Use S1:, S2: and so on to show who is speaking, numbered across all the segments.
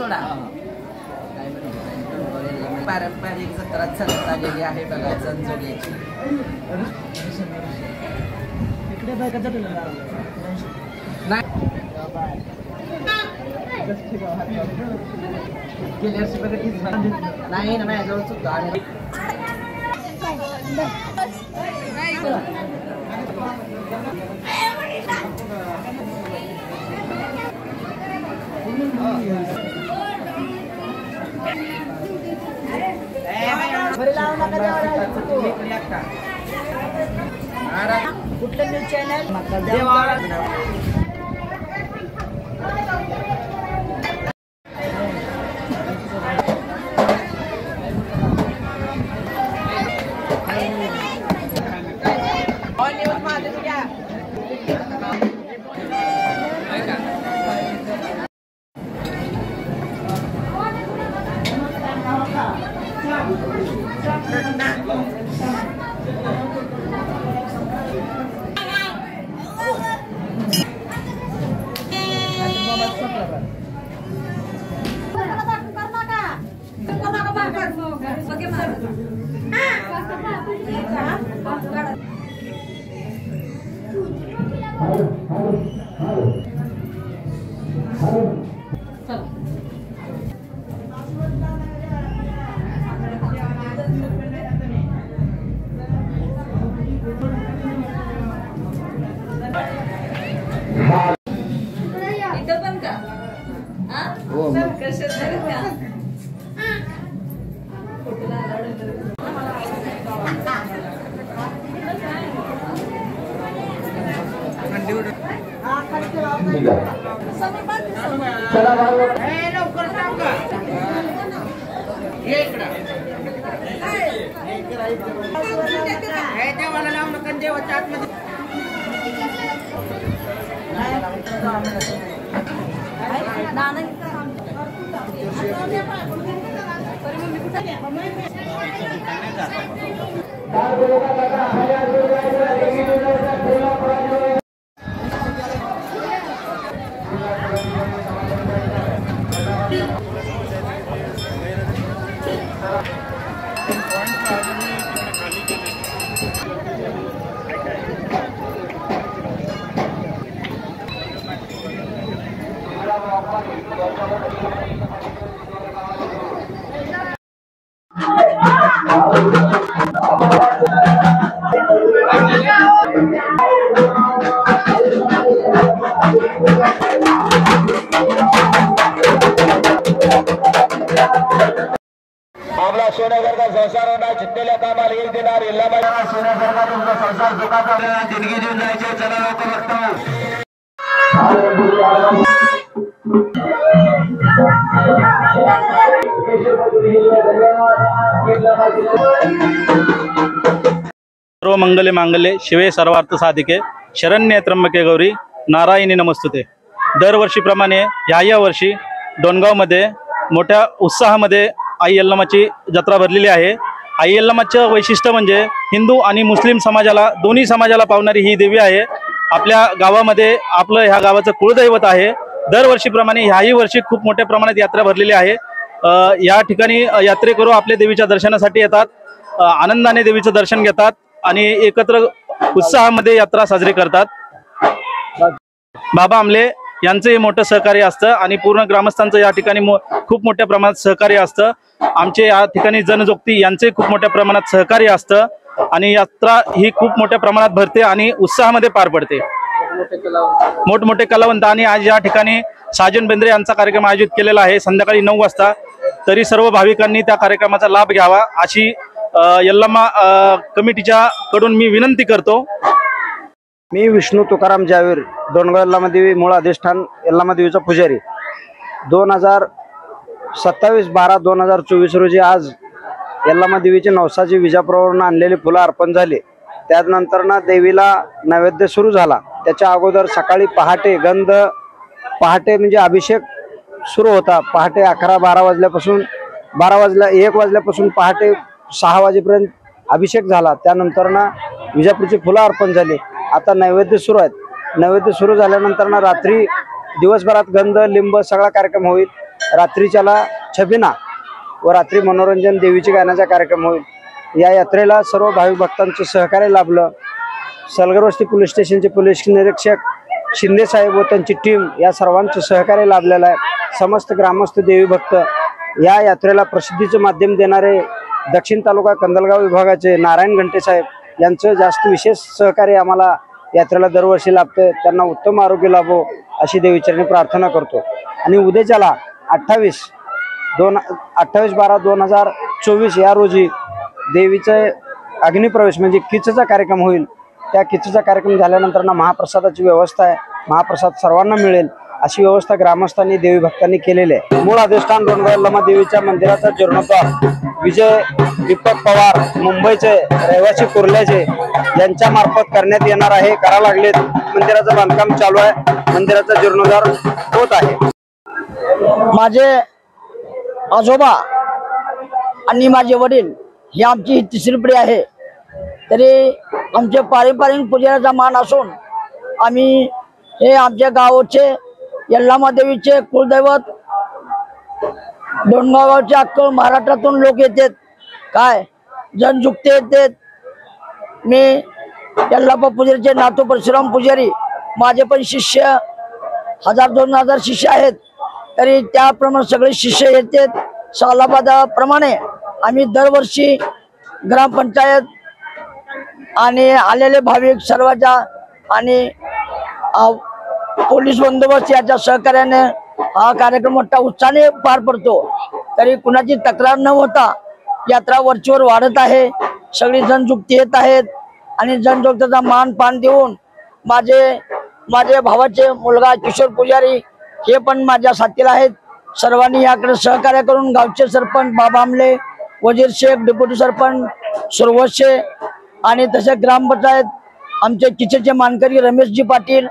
S1: सोडा पारंपरिक जत्रा चालत आलेली आहे बघा जंजोग्याची. गेल्या वर्षी बघितलीच नाही ना माझ्याजवळ सुद्धा कुठलं न्यूज चॅनल
S2: आपला सोन्यासारखा संसार होणार चित्तेल्या कामाला एक देणार इल्ला सोन्यासारखा तुमचा संसार सुखाचा जिंदगी देऊन जायचे. चला लवकर बघतो
S3: सर्व मंगले मांगल्ये शिवे सर्वार्थ साधिके शरण्ये त्र्यंबके गौरी नारायणी नमस्तुते. दरवर्षीप्रमाणे या वर्षी डोणगावमध्ये मोठ्या उत्साहामध्ये आई यल्लमाची जत्रा भरलेली आहे. आई यल्लमाचं वैशिष्ट्य म्हणजे हिंदू आणि मुस्लिम समाजाला दोन्ही समाजाला पावणारी ही देवी आहे. आपल्या गावामध्ये आपलं ह्या गावाचं कुळदैवत आहे. दरवर्षीप्रमाणे ह्याही वर्षी खूप मोठ्या प्रमाणात यात्रा भरलेली आहे. या ठिकाणी यात्रेकरू आपल्या देवीच्या दर्शनासाठी येतात, आनंदाने देवीचं दर्शन घेतात आणि एकत्र उत्साहामध्ये यात्रा साजरी करतात. बाबा आमले यांचंही मोठं सहकार्य असतं आणि पूर्ण ग्रामस्थांचं या ठिकाणी खूप मोठ्या प्रमाणात सहकार्य असतं. आमचे या ठिकाणी जनजोगती यांचंही खूप मोठ्या प्रमाणात सहकार्य असतं आणि यात्रा ही खूप मोठ्या प्रमाणात भरते आणि उत्साहामध्ये पार पडते. मोठमोठे कलावंत आणि आज या ठिकाणी साजन बेंद्रे यांचा कार्यक्रम आयोजित केलेला आहे संध्याकाळी 9 वाजता. तरी सर्व भाविकांनी त्या कार्यक्रमाचा लाभ घ्यावा अशी यल्लमा कमिटीच्या कडून मी विनंती करतो.
S4: मी विष्णू तुकाराम जावीर, डोणगाव यल्लमा देवी मूळ अधिष्ठान यल्लमा देवीचा पुजारी. 27/12/2024 रोजी आज यल्लमा देवीची नवसाची विजापुरावरून आणलेली फुलं अर्पण झाली. त्यानंतर ना देवीला नैवेद्य सुरू झाला. त्याच्या अगोदर सकाळी पहाटे म्हणजे अभिषेक सुरू होता. पहाटे 11-12 वाजल्यापासून 1 वाजल्यापासून पहाटे 6 वाजेपर्यंत अभिषेक झाला. त्यानंतर ना विजापूरची फुलं अर्पण झाली. आता नैवेद्य सुरू आहेत. नैवेद्य सुरू झाल्यानंतर ना रात्री दिवसभरात गंध लिंब सगळा कार्यक्रम होईल. रात्रीच्याला छबिना व रात्री मनोरंजन देवीची गाण्याचा कार्यक्रम होईल। या यात्रेला सर्व भाविक भक्तांचं सहकार्य लाभलं। सलगरवस्ती पोलीस स्टेशनचे पोलीस निरीक्षक शिंदे साहेब व त्यांची टीम या सर्वांचं सहकार्य लाभलेलं आहे। समस्त ग्रामस्थ देवी भक्त या यात्रेला प्रसिद्धीचं माध्यम देणारे दक्षिण तालुका कंदलगाव विभागाचे नारायण घंटे साहेब यांचं जास्त विशेष सहकार्य आम्हाला यात्रेला दरवर्षी लाभतं। त्यांना उत्तम आरोग्य लाभो अशी देवीचरणी प्रार्थना करतो। आणि उद्याच्याला 28/12/2024 या रोजी देवीचे अग्निप्रवेश म्हणजे किचचा कार्यक्रम होईल। त्या किचचा कार्यक्रम झाल्यानंतर महाप्रसादाची व्यवस्था आहे। महाप्रसाद सर्वांना मिळेल अशी व्यवस्था ग्रामस्थांनी देवी भक्तांनी केलेली आहे। मूळ अधिष्ठान डोणगाव यल्लमा देवीच्या मंदिराचा जीर्णोद्धार विजय दीपक पवार मुंबईचे रहिवासी कुर्ल्याचे यांच्या मार्फत करण्यात येणार आहे। करा लागलेत। मंदिराचं बांधकाम चालू आहे। मंदिराचा जीर्णोद्धार होत आहे।
S5: माझे आजोबा आणि माझे वडील ही आमची तिसरी पिढी आहे। तरी आमचे पारंपरिक पुजाऱ्याचा मान असून आम्ही हे आमच्या गावचे यल्लमा देवीचे कुलदैवत डोणगाव गावचे अख्खं महाराष्ट्रातून लोक येतात, काय जनजुक्ते येतात। मी यल्लापा पुजारीचे नातू परशुराम पुजारी, माझे पण शिष्य 1000-2000 शिष्य आहेत। तरी त्याप्रमाणे सगळे शिष्य येतात। सालाबादाप्रमाणे आम्ही दरवर्षी ग्रामपंचायत आणि आलेले भाविक सर्वांच्या आणि पोलीस बंदोबस्त याच्या सहकार्याने हा कार्यक्रम मोठा उत्साहाने पार पडतो। तरी कुणाची तक्रार न होता यात्रा वरचीवर वाढत आहे। सगळी जनजुक्ती येत आहेत आणि जनजुक्तीचा मान पान देऊन माझे भावाचे मुलगा किशोर पुजारी हे पण माझ्या साथीला आहेत। सर्वांनी याकडे सहकार्य करून गावचे सरपंच बाबा आमले, वजीर शेख, डेप्युटी सरपंच सुरवशे आणि तसे ग्रामपंचायत आमचे किचेचे मानकरी रमेशजी पाटील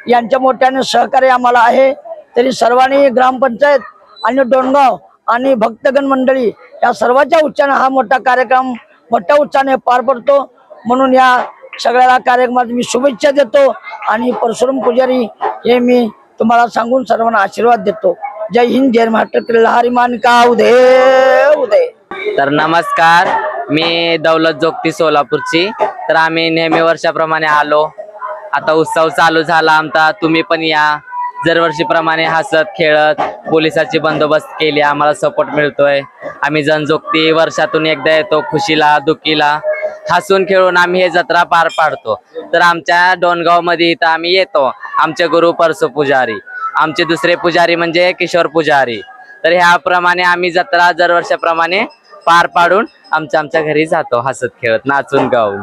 S5: यांच्या मोठ्याने सहकार्य आम्हाला आहे। तरी सर्वांनी ग्रामपंचायत आणि डोणगाव आणि भक्तगण मंडळी या सर्वांच्या उत्साहाने हा मोठा कार्यक्रम मोठ्या उत्साहाने पार पडतो। म्हणून या सगळ्या कार्यक्रमात मी शुभेच्छा देतो आणि परशुराम पुजारी हे मी तुम्हाला सांगून सर्वांना आशीर्वाद देतो। जय हिंद, जय महाराष्ट्र, लहारी मान का उदय उदय।
S6: तर नमस्कार, मी दौलत जोगती सोलापूरची। तर आम्ही नेहमी वर्षाप्रमाणे आलो। आता उत्सव चालू झाला आमचा, तुम्ही पण या। दरवर्षीप्रमाणे हसत खेळत पोलिसाची बंदोबस्त केली, आम्हाला सपोर्ट मिळतोय। आम्ही जनजोगती वर्षातून एकदा येतो, खुशीला दुःखीला हसून खेळून आम्ही हे जत्रा पार पाडतो। तर आमच्या डोणगाव मध्ये इथं आम्ही येतो। आमचे गुरु परसू पुजारी, आमचे दुसरे पुजारी म्हणजे किशोर पुजारी। तर ह्याप्रमाणे आम्ही जत्रा दरवर्षाप्रमाणे पार पाडून आमच्या घरी जातो, हसत खेळत नाचून गाऊन।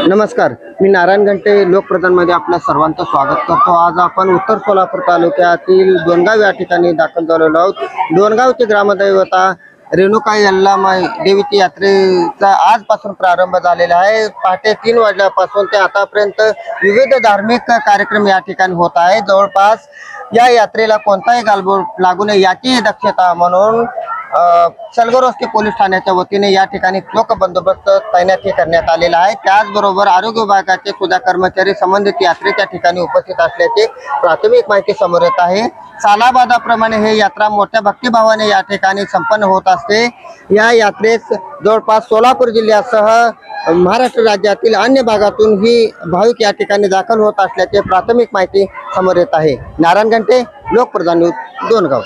S4: नमस्कार, मी नारायण घंटे लोकप्रधानमध्ये आपल्या सर्वांचं स्वागत करतो। आज आपण उत्तर सोलापूर तालुक्यातील डोणगाव या ठिकाणी दाखल झालेलो आहोत। डोणगावची ग्रामदैवता रेणुका यल्लमा देवीची यात्रेचा आजपासून प्रारंभ झालेला आहे। पहाटे 3 वाजल्यापासून ते आतापर्यंत विविध धार्मिक कार्यक्रम या ठिकाणी होत आहे। जवळपास या यात्रेला कोणताही गालबोट लागू नये याची दक्षता म्हणून सलगरवस्ती पोलीस ठाण्याच्या वतीने या ठिकाणी चोख बंदोबस्त तैनाती करण्यात आलेला आहे। त्याचबरोबर आरोग्य विभागाचे सुद्धा कर्मचारी संबंधित यात्रेच्या ठिकाणी उपस्थित असल्याची प्राथमिक माहिती समोर येत आहे। सालाबादाप्रमाणे हे यात्रा मोठ्या भक्तिभावाने या ठिकाणी संपन्न होत असते। या यात्रेस जवळपास सोलापूर जिल्ह्यासह महाराष्ट्र राज्यातील अन्य भागातून ही भाविक या ठिकाणी दाखल होत असल्याचे प्राथमिक माहिती समोर येत आहे। नारायण घंटे, लोकप्रधान न्यूज, डोणगाव।